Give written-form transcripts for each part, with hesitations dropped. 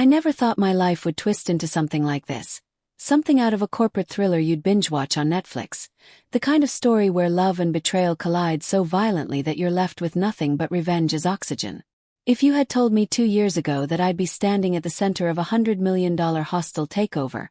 I never thought my life would twist into something like this. Something out of a corporate thriller you'd binge-watch on Netflix. The kind of story where love and betrayal collide so violently that you're left with nothing but revenge as oxygen. If you had told me 2 years ago that I'd be standing at the center of $100 million hostile takeover,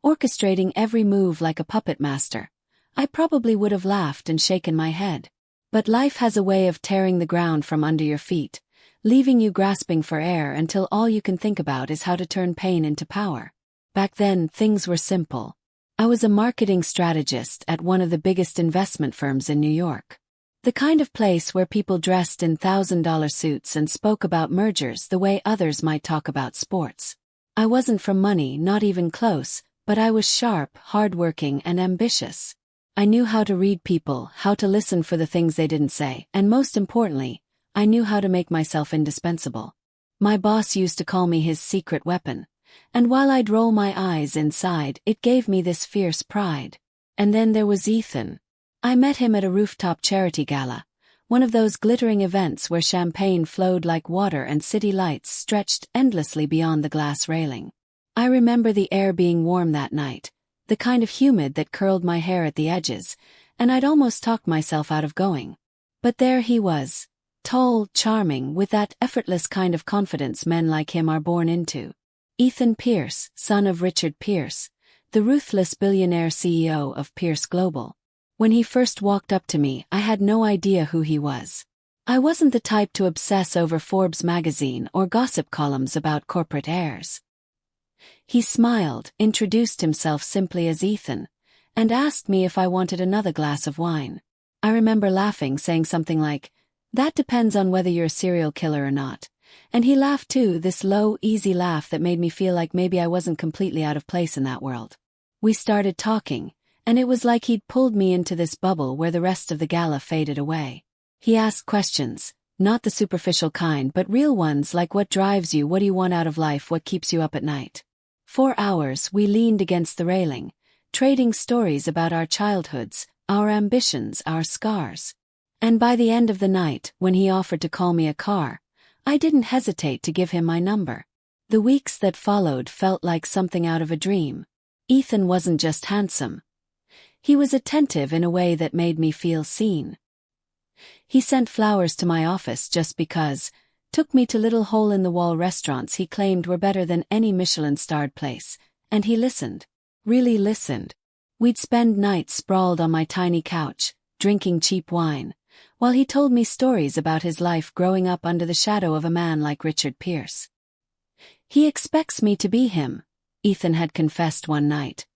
orchestrating every move like a puppet master, I probably would have laughed and shaken my head. But life has a way of tearing the ground from under your feet, leaving you grasping for air until all you can think about is how to turn pain into power. Back then, things were simple. I was a marketing strategist at one of the biggest investment firms in New York. The kind of place where people dressed in $1,000 suits and spoke about mergers the way others might talk about sports. I wasn't from money, not even close, but I was sharp, hardworking, and ambitious. I knew how to read people, how to listen for the things they didn't say, and most importantly, I knew how to make myself indispensable. My boss used to call me his secret weapon, and while I'd roll my eyes inside, it gave me this fierce pride. And then there was Ethan. I met him at a rooftop charity gala, one of those glittering events where champagne flowed like water and city lights stretched endlessly beyond the glass railing. I remember the air being warm that night, the kind of humid that curled my hair at the edges, and I'd almost talked myself out of going. But there he was. Tall, charming, with that effortless kind of confidence men like him are born into. Ethan Pierce, son of Richard Pierce, the ruthless billionaire CEO of Pierce Global. When he first walked up to me, I had no idea who he was. I wasn't the type to obsess over Forbes magazine or gossip columns about corporate heirs. He smiled, introduced himself simply as Ethan, and asked me if I wanted another glass of wine. I remember laughing, saying something like, "That depends on whether you're a serial killer or not." And he laughed too, this low, easy laugh that made me feel like maybe I wasn't completely out of place in that world. We started talking, and it was like he'd pulled me into this bubble where the rest of the gala faded away. He asked questions, not the superficial kind but real ones like what drives you, what do you want out of life, what keeps you up at night. 4 hours we leaned against the railing, trading stories about our childhoods, our ambitions, our scars. And by the end of the night, when he offered to call me a car, I didn't hesitate to give him my number. The weeks that followed felt like something out of a dream. Ethan wasn't just handsome. He was attentive in a way that made me feel seen. He sent flowers to my office just because, took me to little hole-in-the-wall restaurants he claimed were better than any Michelin-starred place, and he listened. Really listened. We'd spend nights sprawled on my tiny couch, drinking cheap wine, while he told me stories about his life growing up under the shadow of a man like Richard Pierce. "He expects me to be him," Ethan had confessed one night.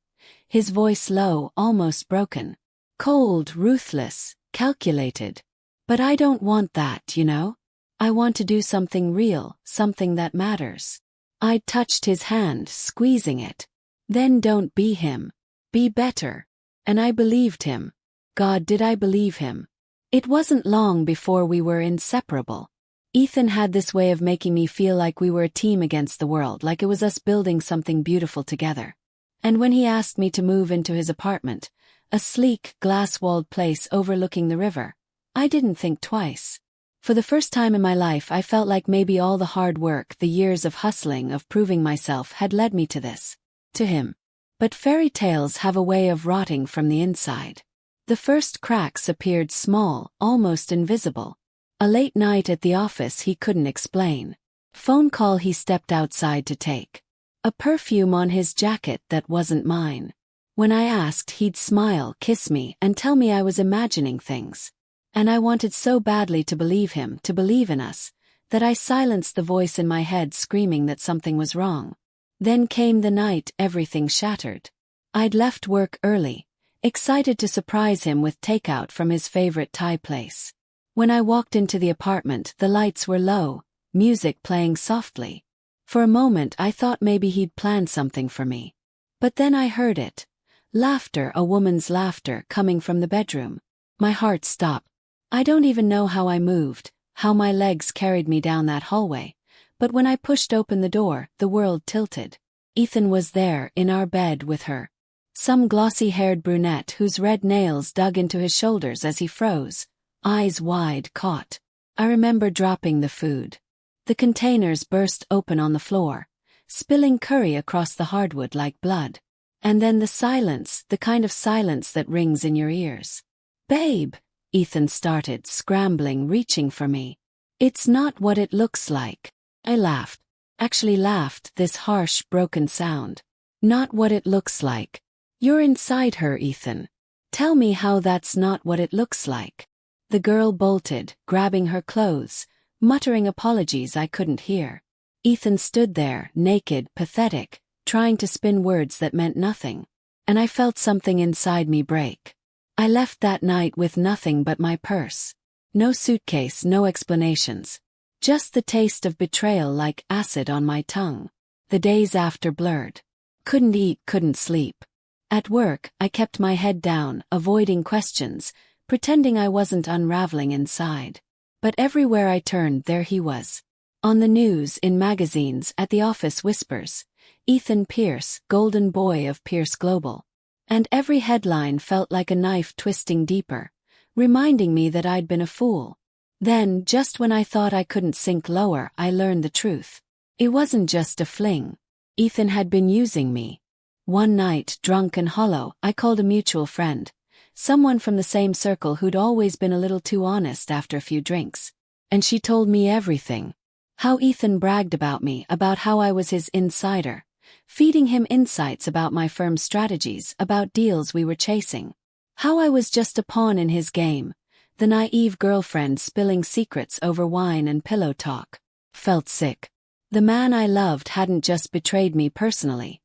His voice low, almost broken. "Cold, ruthless, calculated. But I don't want that, you know? I want to do something real, something that matters." I touched his hand, squeezing it. "Then don't be him. Be better." And I believed him. God, did I believe him. It wasn't long before we were inseparable. Ethan had this way of making me feel like we were a team against the world, like it was us building something beautiful together. And when he asked me to move into his apartment, a sleek, glass-walled place overlooking the river, I didn't think twice. For the first time in my life, I felt like maybe all the hard work, the years of hustling, of proving myself, had led me to this. To him. But fairy tales have a way of rotting from the inside. The first cracks appeared small, almost invisible. A late night at the office he couldn't explain. Phone call he stepped outside to take. A perfume on his jacket that wasn't mine. When I asked, he'd smile, kiss me, and tell me I was imagining things. And I wanted so badly to believe him, to believe in us, that I silenced the voice in my head screaming that something was wrong. Then came the night everything shattered. I'd left work early, excited to surprise him with takeout from his favorite Thai place. When I walked into the apartment, the lights were low, music playing softly. For a moment I thought maybe he'd planned something for me. But then I heard it. Laughter, a woman's laughter coming from the bedroom. My heart stopped. I don't even know how I moved, how my legs carried me down that hallway, but when I pushed open the door, the world tilted. Ethan was there, in our bed with her. Some glossy-haired brunette whose red nails dug into his shoulders as he froze, eyes wide, caught. I remember dropping the food. The containers burst open on the floor, spilling curry across the hardwood like blood. And then the silence, the kind of silence that rings in your ears. "Babe," Ethan started, scrambling, reaching for me. "It's not what it looks like." I laughed. Actually laughed, this harsh, broken sound. "Not what it looks like. You're inside her, Ethan. Tell me how that's not what it looks like." The girl bolted, grabbing her clothes, muttering apologies I couldn't hear. Ethan stood there, naked, pathetic, trying to spin words that meant nothing. And I felt something inside me break. I left that night with nothing but my purse. No suitcase, no explanations. Just the taste of betrayal like acid on my tongue. The days after blurred. Couldn't eat, couldn't sleep. At work, I kept my head down, avoiding questions, pretending I wasn't unraveling inside. But everywhere I turned, there he was. On the news, in magazines, at the office, whispers. Ethan Pierce, golden boy of Pierce Global. And every headline felt like a knife twisting deeper, reminding me that I'd been a fool. Then, just when I thought I couldn't sink lower, I learned the truth. It wasn't just a fling. Ethan had been using me. One night, drunk and hollow, I called a mutual friend. Someone from the same circle who'd always been a little too honest after a few drinks. And she told me everything. How Ethan bragged about me, about how I was his insider. Feeding him insights about my firm's strategies, about deals we were chasing. How I was just a pawn in his game. The naive girlfriend spilling secrets over wine and pillow talk. Felt sick. The man I loved hadn't just betrayed me personally.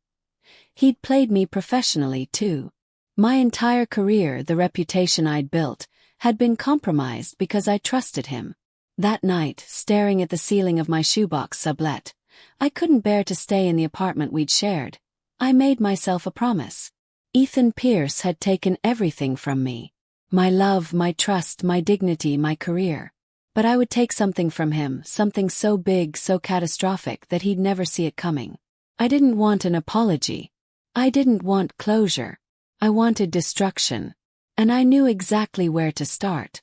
He'd played me professionally too. My entire career, the reputation I'd built, had been compromised because I trusted him. That night, staring at the ceiling of my shoebox sublet, I couldn't bear to stay in the apartment we'd shared. I made myself a promise. Ethan Pierce had taken everything from me. My love, my trust, my dignity, my career. But I would take something from him, something so big, so catastrophic that he'd never see it coming. I didn't want an apology. I didn't want closure. I wanted destruction. And I knew exactly where to start.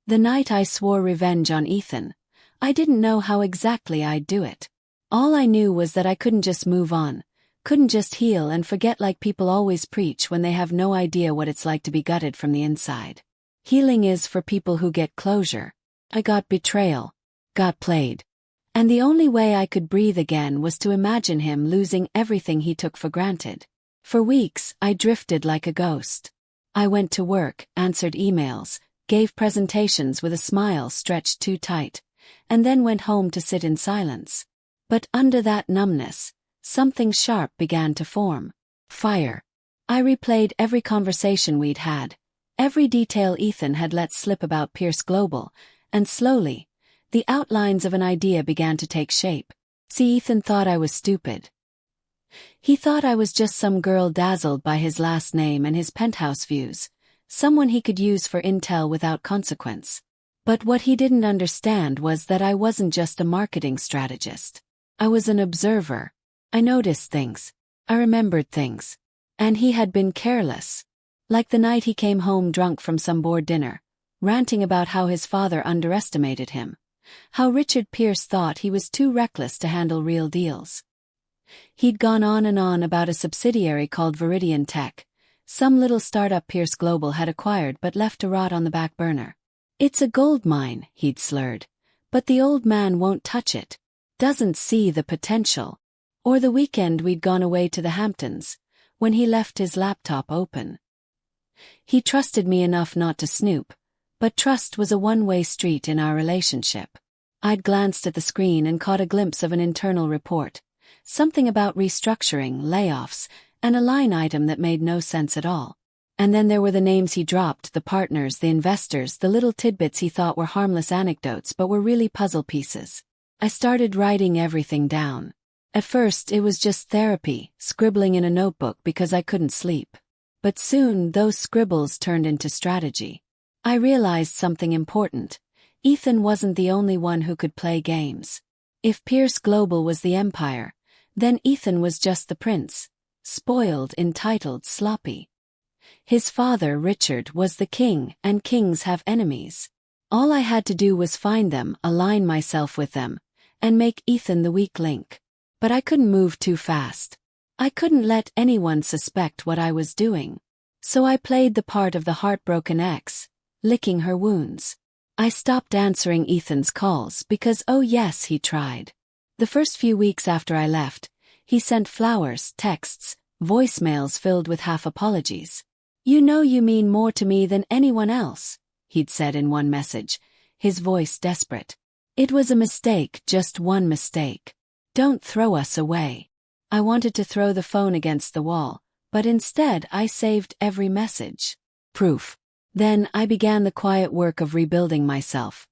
The night I swore revenge on Ethan, I didn't know how exactly I'd do it. All I knew was that I couldn't just move on, couldn't just heal and forget like people always preach when they have no idea what it's like to be gutted from the inside. Healing is for people who get closure. I got betrayal, got played. And the only way I could breathe again was to imagine him losing everything he took for granted. For weeks, I drifted like a ghost. I went to work, answered emails, gave presentations with a smile stretched too tight, and then went home to sit in silence. But under that numbness, something sharp began to form. Fire. I replayed every conversation we'd had, every detail Ethan had let slip about Pierce Global, and slowly, the outlines of an idea began to take shape. See, Ethan thought I was stupid. He thought I was just some girl dazzled by his last name and his penthouse views, someone he could use for intel without consequence. But what he didn't understand was that I wasn't just a marketing strategist. I was an observer. I noticed things. I remembered things. And he had been careless. Like the night he came home drunk from some board dinner, ranting about how his father underestimated him. How Richard Pierce thought he was too reckless to handle real deals. He'd gone on and on about a subsidiary called Viridian Tech, some little startup Pierce Global had acquired but left to rot on the back burner. It's a gold mine, he'd slurred, but the old man won't touch it. Doesn't see the potential. Or the weekend we'd gone away to the Hamptons, when he left his laptop open. He trusted me enough not to snoop, but trust was a one-way street in our relationship. I'd glanced at the screen and caught a glimpse of an internal report, something about restructuring, layoffs, and a line item that made no sense at all. And then there were the names he dropped, the partners, the investors, the little tidbits he thought were harmless anecdotes but were really puzzle pieces. I started writing everything down. At first it was just therapy, scribbling in a notebook because I couldn't sleep. But soon those scribbles turned into strategy. I realized something important. Ethan wasn't the only one who could play games. If Pierce Global was the empire, then Ethan was just the prince. Spoiled, entitled, sloppy. His father, Richard, was the king, and kings have enemies. All I had to do was find them, align myself with them, and make Ethan the weak link. But I couldn't move too fast. I couldn't let anyone suspect what I was doing. So I played the part of the heartbroken ex, licking her wounds. I stopped answering Ethan's calls because, oh yes, he tried. The first few weeks after I left, he sent flowers, texts, voicemails filled with half apologies. "You know you mean more to me than anyone else," he'd said in one message, his voice desperate. "It was a mistake, just one mistake. Don't throw us away." I wanted to throw the phone against the wall, but instead I saved every message. Proof. Then I began the quiet work of rebuilding myself,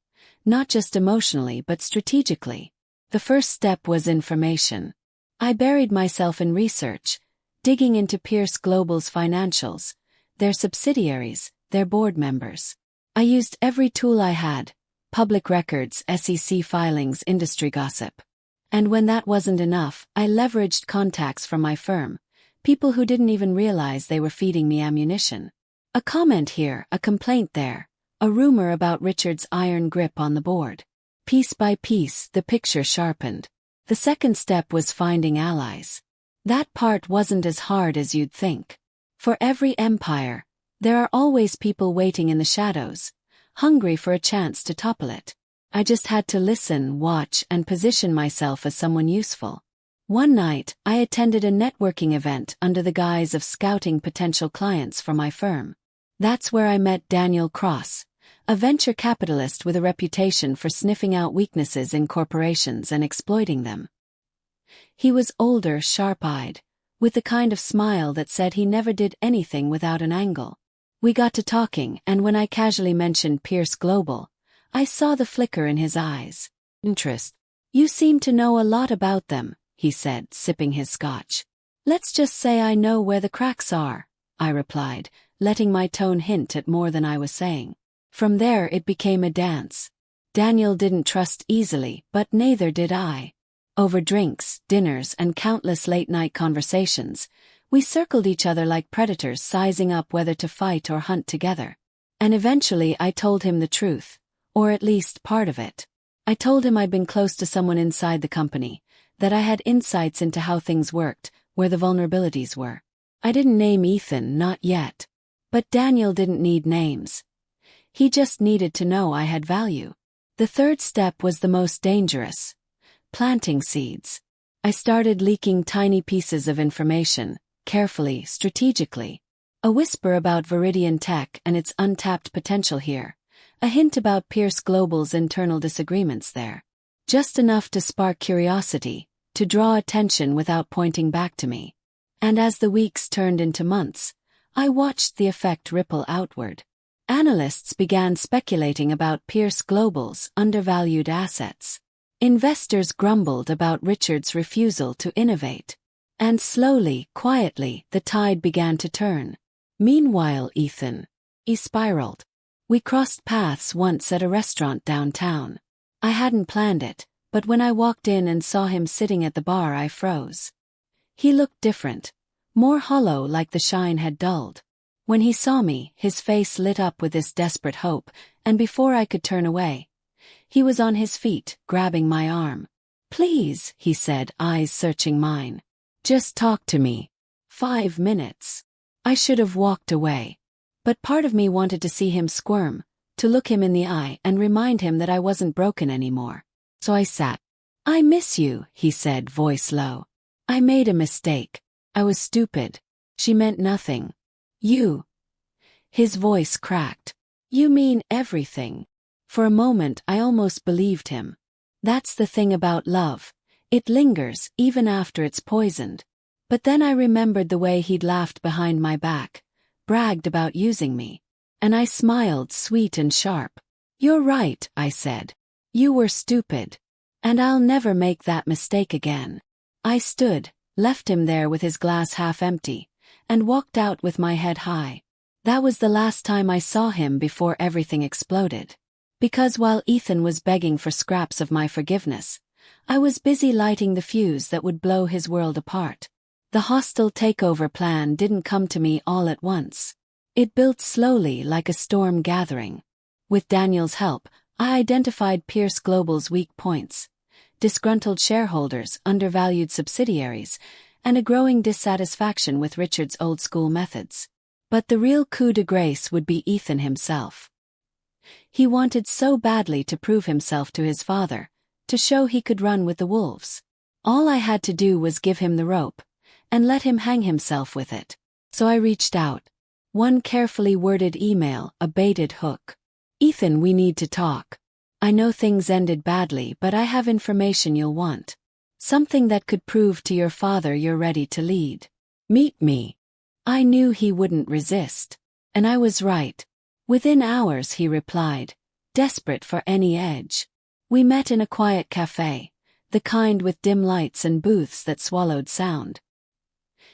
not just emotionally but strategically. The first step was information. I buried myself in research, digging into Pierce Global's financials, their subsidiaries, their board members. I used every tool I had: public records, SEC filings, industry gossip. And when that wasn't enough, I leveraged contacts from my firm, people who didn't even realize they were feeding me ammunition. A comment here, a complaint there, a rumor about Richard's iron grip on the board. Piece by piece, the picture sharpened. The second step was finding allies. That part wasn't as hard as you'd think. For every empire, there are always people waiting in the shadows, hungry for a chance to topple it. I just had to listen, watch, and position myself as someone useful. One night, I attended a networking event under the guise of scouting potential clients for my firm. That's where I met Daniel Cross, a venture capitalist with a reputation for sniffing out weaknesses in corporations and exploiting them. He was older, sharp-eyed, with the kind of smile that said he never did anything without an angle. We got to talking, and when I casually mentioned Pierce Global, I saw the flicker in his eyes. "Interest. You seem to know a lot about them," he said, sipping his scotch. "Let's just say I know where the cracks are," I replied, letting my tone hint at more than I was saying. From there it became a dance. Daniel didn't trust easily, but neither did I. Over drinks, dinners, and countless late-night conversations, we circled each other like predators, sizing up whether to fight or hunt together. And eventually I told him the truth, or at least part of it. I told him I'd been close to someone inside the company, that I had insights into how things worked, where the vulnerabilities were. I didn't name Ethan, not yet. But Daniel didn't need names. He just needed to know I had value. The third step was the most dangerous: planting seeds. I started leaking tiny pieces of information, carefully, strategically. A whisper about Viridian Tech and its untapped potential here. A hint about Pierce Global's internal disagreements there. Just enough to spark curiosity, to draw attention without pointing back to me. And as the weeks turned into months, I watched the effect ripple outward. Analysts began speculating about Pierce Global's undervalued assets. Investors grumbled about Richard's refusal to innovate. And slowly, quietly, the tide began to turn. Meanwhile, Ethan. He spiraled. We crossed paths once at a restaurant downtown. I hadn't planned it, but when I walked in and saw him sitting at the bar, I froze. He looked different, more hollow, like the shine had dulled. When he saw me, his face lit up with this desperate hope, and before I could turn away, he was on his feet, grabbing my arm. "Please," he said, eyes searching mine. "Just talk to me. 5 minutes." I should have walked away. But part of me wanted to see him squirm, to look him in the eye and remind him that I wasn't broken anymore. So I sat. "I miss you," he said, voice low. "I made a mistake. I was stupid. She meant nothing. You." His voice cracked. "You mean everything." For a moment I almost believed him. That's the thing about love. It lingers, even after it's poisoned. But then I remembered the way he'd laughed behind my back, bragged about using me. And I smiled, sweet and sharp. "You're right," I said. "You were stupid. And I'll never make that mistake again." I stood, left him there with his glass half empty, and walked out with my head high. That was the last time I saw him before everything exploded. Because while Ethan was begging for scraps of my forgiveness, I was busy lighting the fuse that would blow his world apart. The hostile takeover plan didn't come to me all at once. It built slowly, like a storm gathering. With Daniel's help, I identified Pierce Global's weak points. disgruntled shareholders, undervalued subsidiaries, and a growing dissatisfaction with Richard's old-school methods. But the real coup de grace would be Ethan himself. He wanted so badly to prove himself to his father, to show he could run with the wolves. All I had to do was give him the rope, and let him hang himself with it. So I reached out. One carefully worded email, a baited hook. Ethan, we need to talk. I know things ended badly, but I have information you'll want. Something that could prove to your father you're ready to lead. Meet me. I knew he wouldn't resist. And I was right. Within hours he replied, desperate for any edge. We met in a quiet cafe, the kind with dim lights and booths that swallowed sound.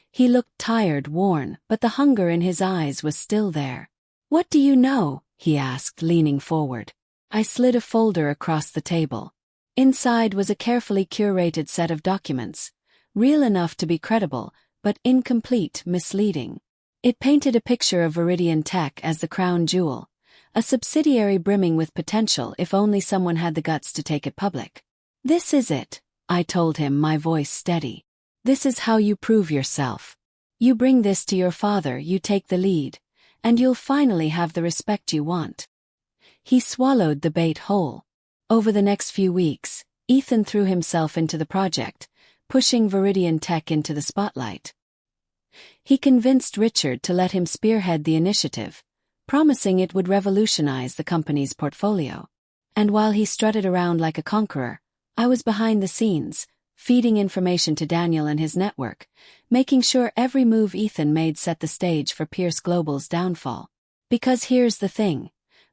He looked tired, worn, but the hunger in his eyes was still there. What do you know? He asked, leaning forward. I slid a folder across the table. Inside was a carefully curated set of documents, real enough to be credible, but incomplete, misleading. It painted a picture of Viridian Tech as the crown jewel, a subsidiary brimming with potential if only someone had the guts to take it public. This is it, I told him, my voice steady. This is how you prove yourself. You bring this to your father, you take the lead, and you'll finally have the respect you want. He swallowed the bait whole. Over the next few weeks, Ethan threw himself into the project, pushing Viridian Tech into the spotlight. He convinced Richard to let him spearhead the initiative, promising it would revolutionize the company's portfolio. And while he strutted around like a conqueror, I was behind the scenes, feeding information to Daniel and his network, making sure every move Ethan made set the stage for Pierce Global's downfall. Because here's the thing.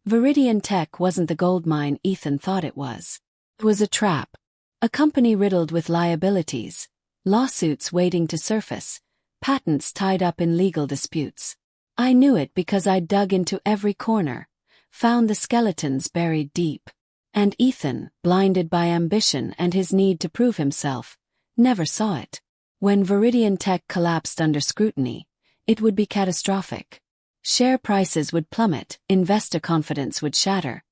Viridian Tech wasn't the goldmine Ethan thought it was. It was a trap. A company riddled with liabilities, lawsuits waiting to surface, patents tied up in legal disputes. I knew it because I dug into every corner, found the skeletons buried deep. And Ethan, blinded by ambition and his need to prove himself, never saw it. When Viridian Tech collapsed under scrutiny, it would be catastrophic. Share prices would plummet, investor confidence would shatter,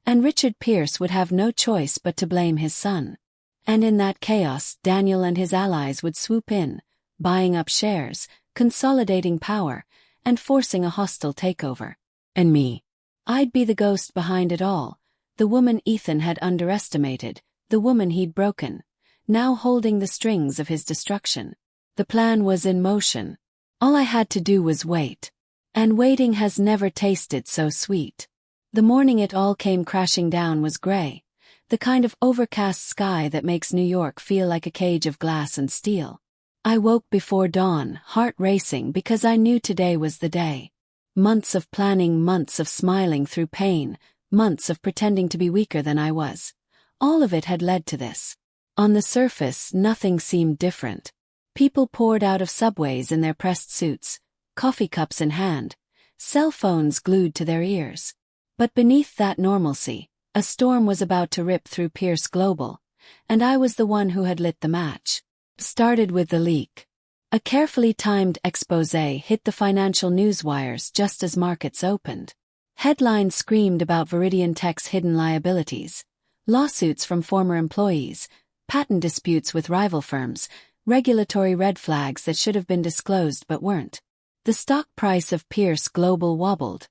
and Richard Pierce would have no choice but to blame his son. And in that chaos, Daniel and his allies would swoop in, buying up shares, consolidating power, and forcing a hostile takeover. And me. I'd be the ghost behind it all, the woman Ethan had underestimated, the woman he'd broken, now holding the strings of his destruction. The plan was in motion. All I had to do was wait. And waiting has never tasted so sweet. The morning it all came crashing down was gray, the kind of overcast sky that makes New York feel like a cage of glass and steel. I woke before dawn, heart racing because I knew today was the day. Months of planning, months of smiling through pain, months of pretending to be weaker than I was. All of it had led to this. On the surface, nothing seemed different. People poured out of subways in their pressed suits, coffee cups in hand, cell phones glued to their ears. But beneath that normalcy, a storm was about to rip through Pierce Global, and I was the one who had lit the match. Started with the leak. A carefully timed exposé hit the financial newswires just as markets opened. Headlines screamed about Viridian Tech's hidden liabilities, lawsuits from former employees, patent disputes with rival firms, regulatory red flags that should have been disclosed but weren't. The stock price of Pierce Global wobbled,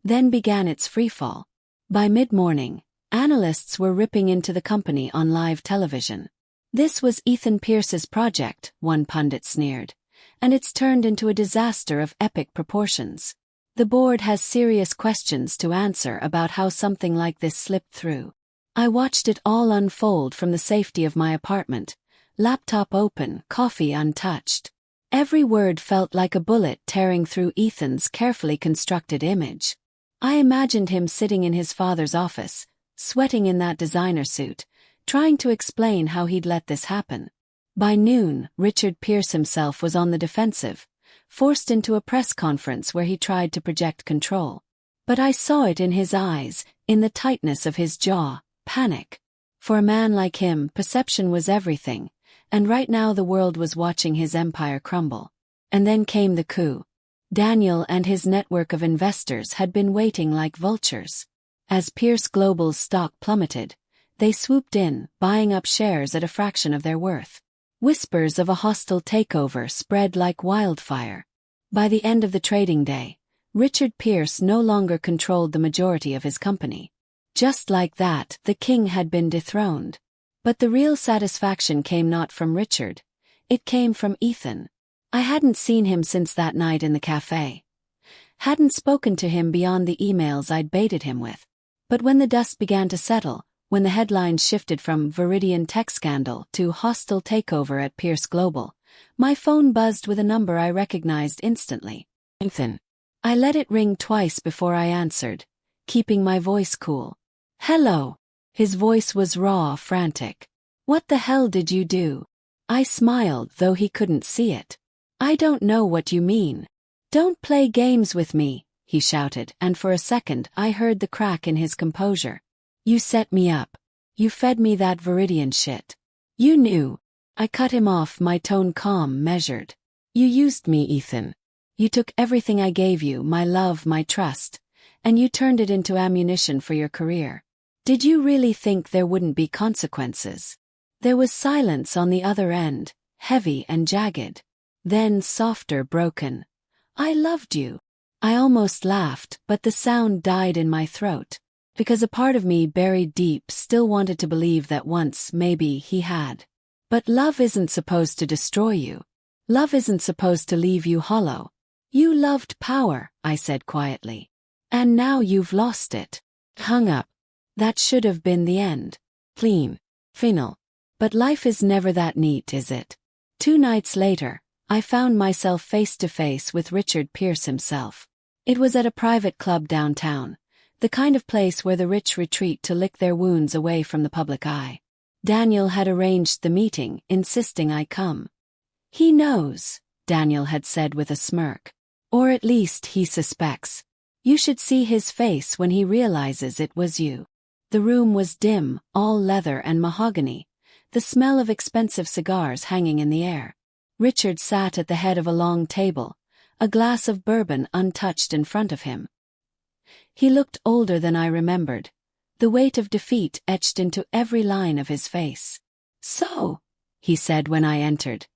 then began its freefall. By mid-morning, analysts were ripping into the company on live television. This was Ethan Pierce's project, one pundit sneered, and it's turned into a disaster of epic proportions. The board has serious questions to answer about how something like this slipped through. I watched it all unfold from the safety of my apartment, laptop open, coffee untouched. Every word felt like a bullet tearing through Ethan's carefully constructed image. I imagined him sitting in his father's office, sweating in that designer suit, trying to explain how he'd let this happen. By noon, Richard Pierce himself was on the defensive, forced into a press conference where he tried to project control. But I saw it in his eyes, in the tightness of his jaw, panic. For a man like him, perception was everything, and right now the world was watching his empire crumble. And then came the coup. Daniel and his network of investors had been waiting like vultures. As Pierce Global's stock plummeted, They swooped in, buying up shares at a fraction of their worth. Whispers of a hostile takeover spread like wildfire. By the end of the trading day, Richard Pierce no longer controlled the majority of his company. Just like that, the king had been dethroned. But the real satisfaction came not from Richard. It came from Ethan. I hadn't seen him since that night in the cafe. Hadn't spoken to him beyond the emails I'd baited him with. But when the dust began to settle, when the headlines shifted from Viridian tech scandal to hostile takeover at Pierce Global, my phone buzzed with a number I recognized instantly. Ethan. I let it ring twice before I answered, keeping my voice cool. Hello. His voice was raw, frantic. What the hell did you do? I smiled, though he couldn't see it. I don't know what you mean. Don't play games with me, he shouted, and for a second I heard the crack in his composure. You set me up. You fed me that Viridian shit. You knew. I cut him off, my tone calm, measured. You used me, Ethan. You took everything I gave you, my love, my trust, and you turned it into ammunition for your career. Did you really think there wouldn't be consequences? There was silence on the other end, heavy and jagged. Then softer, broken. I loved you. I almost laughed, but the sound died in my throat. Because a part of me buried deep still wanted to believe that once, maybe, he had. But love isn't supposed to destroy you. Love isn't supposed to leave you hollow. You loved power, I said quietly. And now you've lost it. Hung up. That should have been the end. Clean. Final. But life is never that neat, is it? 2 nights later, I found myself face to face with Richard Pierce himself. It was at a private club downtown, the kind of place where the rich retreat to lick their wounds away from the public eye. Daniel had arranged the meeting, insisting I come. He knows, Daniel had said with a smirk. Or at least he suspects. You should see his face when he realizes it was you. The room was dim, all leather and mahogany, the smell of expensive cigars hanging in the air. Richard sat at the head of a long table, a glass of bourbon untouched in front of him. He looked older than I remembered, the weight of defeat etched into every line of his face. So, he said when I entered,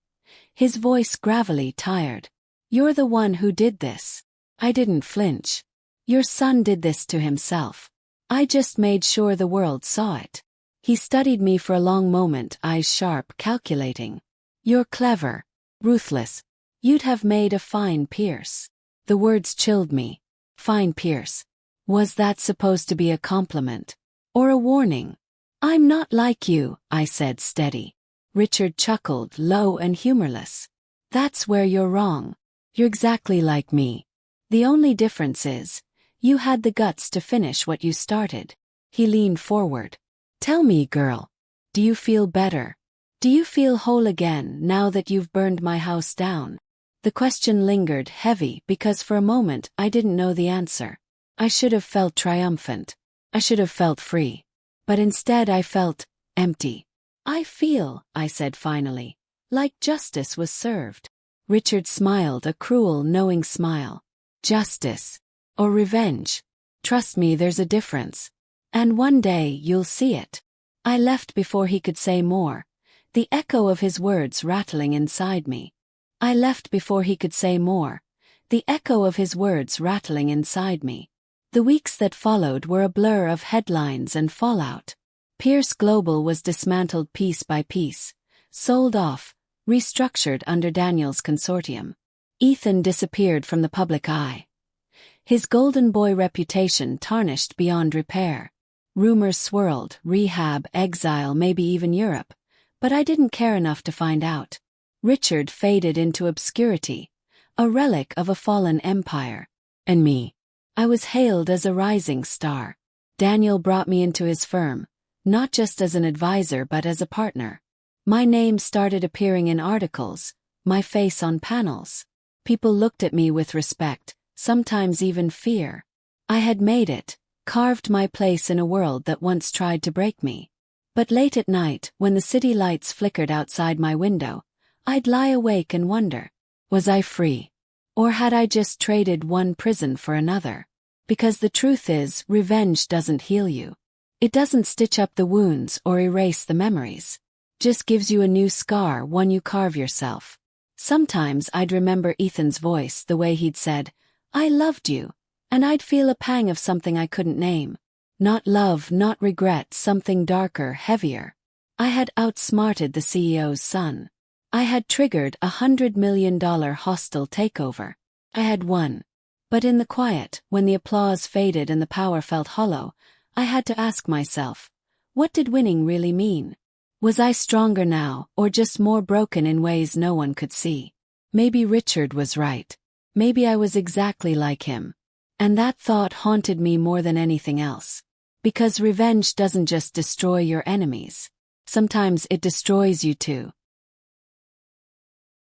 his voice gravelly, tired. You're the one who did this. I didn't flinch. Your son did this to himself. I just made sure the world saw it. He studied me for a long moment, eyes sharp, calculating. You're clever. Ruthless. You'd have made a fine Pierce. The words chilled me. Fine Pierce. Was that supposed to be a compliment? Or a warning? I'm not like you, I said, steady. Richard chuckled, low and humorless. That's where you're wrong. You're exactly like me. The only difference is, you had the guts to finish what you started. He leaned forward. Tell me, girl. Do you feel better? Do you feel whole again now that you've burned my house down? The question lingered, heavy, because for a moment I didn't know the answer. I should have felt triumphant. I should have felt free. But instead I felt empty. I feel, I said finally, like justice was served. Richard smiled, a cruel, knowing smile. Justice. Or revenge. Trust me, there's a difference. And one day you'll see it. I left before he could say more, the echo of his words rattling inside me. I left before he could say more, the echo of his words rattling inside me. The weeks that followed were a blur of headlines and fallout. Pierce Global was dismantled piece by piece, sold off, restructured under Daniel's consortium. Ethan disappeared from the public eye. His golden boy reputation tarnished beyond repair. Rumors swirled, rehab, exile, maybe even Europe, but I didn't care enough to find out. Richard faded into obscurity, a relic of a fallen empire. And me. I was hailed as a rising star. Daniel brought me into his firm, not just as an advisor but as a partner. My name started appearing in articles, my face on panels. People looked at me with respect, sometimes even fear. I had made it, carved my place in a world that once tried to break me. But late at night, when the city lights flickered outside my window, I'd lie awake and wonder, was I free? Or had I just traded one prison for another? Because the truth is, revenge doesn't heal you. It doesn't stitch up the wounds or erase the memories. Just gives you a new scar, one you carve yourself. Sometimes I'd remember Ethan's voice, the way he'd said, "I loved you," and I'd feel a pang of something I couldn't name. Not love, not regret, something darker, heavier. I had outsmarted the CEO's son. I had triggered $100 million hostile takeover. I had won. But in the quiet, when the applause faded and the power felt hollow, I had to ask myself, what did winning really mean? Was I stronger now, or just more broken in ways no one could see? Maybe Richard was right. Maybe I was exactly like him. And that thought haunted me more than anything else. Because revenge doesn't just destroy your enemies. Sometimes it destroys you too.